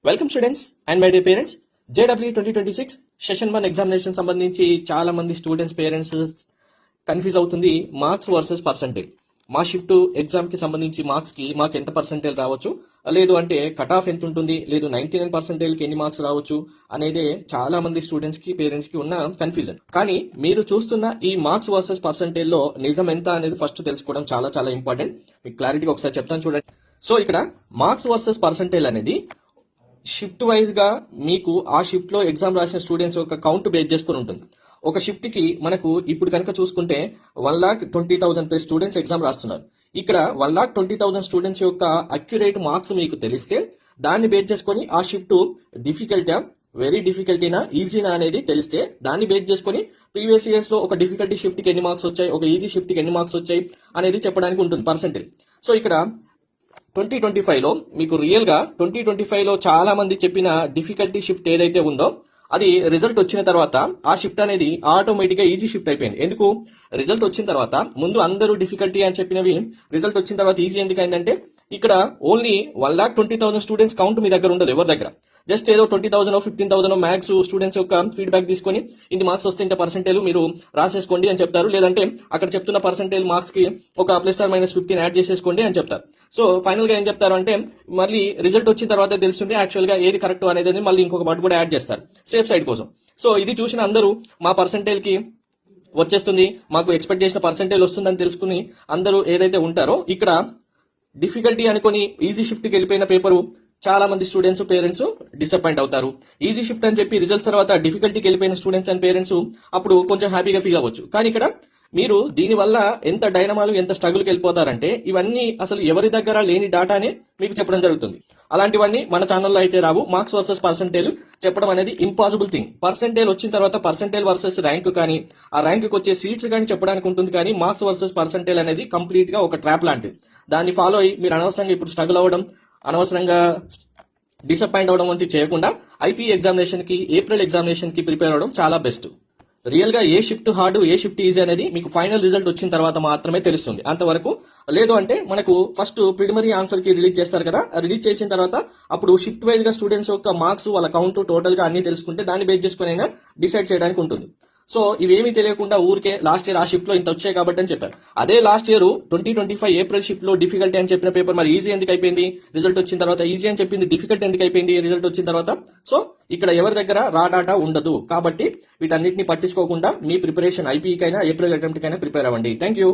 Welcome students and my day parents. JW 2026 session 1 examination సంబంధించి చాలా మంది స్టూడెంట్స్ పేరెంట్స్ కన్ఫ్యూజ్ అవుతుంది మార్క్స్ వర్సెస్ పర్సంటేజ్. మా షిఫ్ట్ ఎగ్జామ్ కి సంబంధించి మార్క్స్ కి మాకు ఎంత పర్సెంటేజ్ రావచ్చు, లేదు అంటే కట్ ఆఫ్ ఎంత ఉంటుంది, లేదు 99% కి ఎన్ని మార్క్స్ రావచ్చు అనేదే చాలా మంది స్టూడెంట్స్ కి పేరెంట్స్ కి ఉన్న కన్ఫ్యూజన్. కానీ మీరు చూస్తున్న ఈ మార్క్స్ వర్సెస్ పర్సెంటేజ్ లో నిజం ఎంత అనేది ఫస్ట్ తెలుసుకోవడం చాలా చాలా ఇంపార్టెంట్. మీకు క్లారిటీగా ఒకసారి చెప్తాను చూడండి. సో ఇక్కడ మార్క్స్ వర్సెస్ పర్సెంటేజ్ అనేది షిఫ్ట్ వైజ్ గా మీకు ఆ షిఫ్ట్ లో ఎగ్జామ్ రాసిన స్టూడెంట్స్ యొక్క కౌంట్ బేస్ చేసుకుని ఉంటుంది. ఒక షిఫ్ట్ కి మనకు ఇప్పుడు కనుక చూసుకుంటే 1,20,000 స్టూడెంట్స్ ఎగ్జామ్ రాస్తున్నారు. ఇక్కడ 1,20,000 స్టూడెంట్స్ యొక్క అక్యురేట్ మార్క్స్ మీకు తెలిస్తే దాన్ని బేస్ చేసుకొని ఆ షిఫ్ట్ డిఫికల్టా, వెరీ డిఫికల్టీనా, ఈజీనా అనేది తెలిస్తే దాన్ని బేస్ చేసుకొని ప్రీవియస్ ఇయర్స్ లో ఒక డిఫికల్టీ షిఫ్ట్ కి ఎన్ని మార్క్స్ వచ్చాయి, ఒక ఈజీ షిఫ్ట్ కి ఎన్ని మార్క్స్ వచ్చాయి అనేది చెప్పడానికి ఉంటుంది పర్సెంటేజ్. సో ఇక్కడ 2025 లో మీకు రియల్ గా 2025 లో చాలా మంది చెప్పిన డిఫికల్టీ షిఫ్ట్ ఏదైతే ఉందో అది రిజల్ట్ వచ్చిన తర్వాత ఆ షిఫ్ట్ అనేది ఆటోమేటిక్ గా ఈజీ షిఫ్ట్ అయిపోయింది. ఎందుకు? రిజల్ట్ వచ్చిన తర్వాత ముందు అందరూ డిఫికల్టీ అని చెప్పినవి రిజల్ట్ వచ్చిన తర్వాత ఈజీ ఎందుకు అయిందంటే ఇక్కడ ఓన్లీ 1,20,000 స్టూడెంట్స్ కౌంట్ మీ దగ్గర ఉండదు. ఎవరి దగ్గర జస్ట్ ఏదో 20,000 15,000 మ్యాథ్స్ స్టూడెంట్స్ యొక్క ఫీడ్బ్యాక్ తీసుకొని ఇన్ని మార్క్స్ వస్తే ఇంత పర్సెంటేజ్ మీరు రాసేసుకోండి అని చెప్తారు. లేదంటే అక్కడ చెప్తున్న పర్సెంటేజ్ మార్క్స్ కి ఒక +or-15 యాడ్ చేసేసుకోండి అని చెప్తారు. సో ఫైనల్ గా ఏం చెప్తారు అంటే మళ్ళీ రిజల్ట్ వచ్చిన తర్వాత తెలుస్తుంటే యాక్చువల్ గా ఏది కరెక్ట్ అనేది మళ్ళీ ఇంకొక వర్డ్ కూడా యాడ్ చేస్తారు సేఫ్ సైడ్ కోసం. సో ఇది చూసిన అందరూ మా పర్సెంటేజ్ కి వచ్చేస్తుంది, మాకు ఎక్స్పెక్ట్ చేసిన పర్సెంటేజ్ వస్తుందని తెలుసుకుని అందరూ ఏదైతే ఉంటారో ఇక్కడ డిఫికల్టీ అనుకుని ఈజీ షిఫ్ట్ కి వెళ్ళిపోయిన పేపరు చాలా మంది స్టూడెంట్స్ పేరెంట్స్ డిసప్పాయింట్ అవుతారు. ఈజీ షిఫ్ట్ అని చెప్పి రిజల్ట్స్ తర్వాత డిఫికల్టీకి వెళ్ళిపోయిన స్టూడెంట్స్ అండ్ పేరెంట్స్ అప్పుడు కొంచెం హ్యాపీగా ఫీల్ అవ్వచ్చు. కానీ ఇక్కడ మీరు దీనివల్ల ఎంత డైనమాలు ఎంత స్ట్రగుల్కి వెళ్ళిపోతారంటే ఇవన్నీ అసలు ఎవరి దగ్గర లేని డాటానే మీకు చెప్పడం జరుగుతుంది. అలాంటివన్నీ మన ఛానల్లో అయితే రావు. మార్క్స్ వర్సెస్ పర్సెంటేజ్ చెప్పడం అనేది ఇంపాసిబుల్ థింగ్. పర్సెంటేజ్ వచ్చిన తర్వాత పర్సెంటేజ్ వర్సెస్ ర్యాంక్ కానీ ఆ ర్యాంక్ వచ్చే సీట్స్ కానీ చెప్పడానికి ఉంటుంది. కానీ మార్క్స్ వర్సెస్ పర్సెంటేజ్ అనేది కంప్లీట్ గా ఒక ట్రాప్ లాంటిది. దాన్ని ఫాలో అయ్యి మీరు అనవసరంగా ఇప్పుడు స్ట్రగుల్ అవ్వడం, అనవసరంగా డిసప్పాయింట్ అవ్వడం వంటి చేయకుండా ఐపీ ఎగ్జామినేషన్ కి, ఏప్రిల్ ఎగ్జామినేషన్ కి ప్రిపేర్ అవ్వడం చాలా బెస్ట్. రియల్ గా ఏ షిఫ్ట్ హార్డ్, ఏ షిఫ్ట్ ఈజీ అనేది మీకు ఫైనల్ రిజల్ట్ వచ్చిన తర్వాత మాత్రమే తెలుస్తుంది. అంతవరకు లేదు అంటే మనకు ఫస్ట్ ప్రిలిమినరీ ఆన్సర్ కి రిలీజ్ చేస్తారు కదా, రిలీజ్ చేసిన తర్వాత అప్పుడు షిఫ్ట్ వైజ్ గా స్టూడెంట్స్ యొక్క మార్క్స్, వాళ్ళ కౌంట్ టోటల్ గా అన్ని తెలుసుకుంటే దాన్ని బేస్ చేసుకుని అయినా డిసైడ్ చేయడానికి ఉంటుంది. సో ఇవేమీ తెలియకుండా ఊరికే లాస్ట్ ఇయర్ ఆ షిఫ్ట్ లో ఇంత వచ్చాయి కాబట్టి అని చెప్పారు. అదే లాస్ట్ ఇయర్ 2025 ఏప్రిల్ షిఫ్ట్ లో డిఫికల్టీ అని చెప్పిన పేపర్ మరి ఈజీ ఎందుకు అయిపోయింది రిజల్ట్ వచ్చిన తర్వాత, ఈజీ అని చెప్పింది డిఫికల్ట్ ఎందుకు అయిపోయింది రిజల్ట్ వచ్చిన తర్వాత? సో ఇక్కడ ఎవరి దగ్గర రా డాటా ఉండదు. కాబట్టి వీటన్నిటిని పట్టించుకోకుండా మీ ప్రిపరేషన్ ఐపీకైనా ఏప్రిల్ అటెంప్ట్ కైనా ప్రిపేర్ అవ్వండి. Thank you.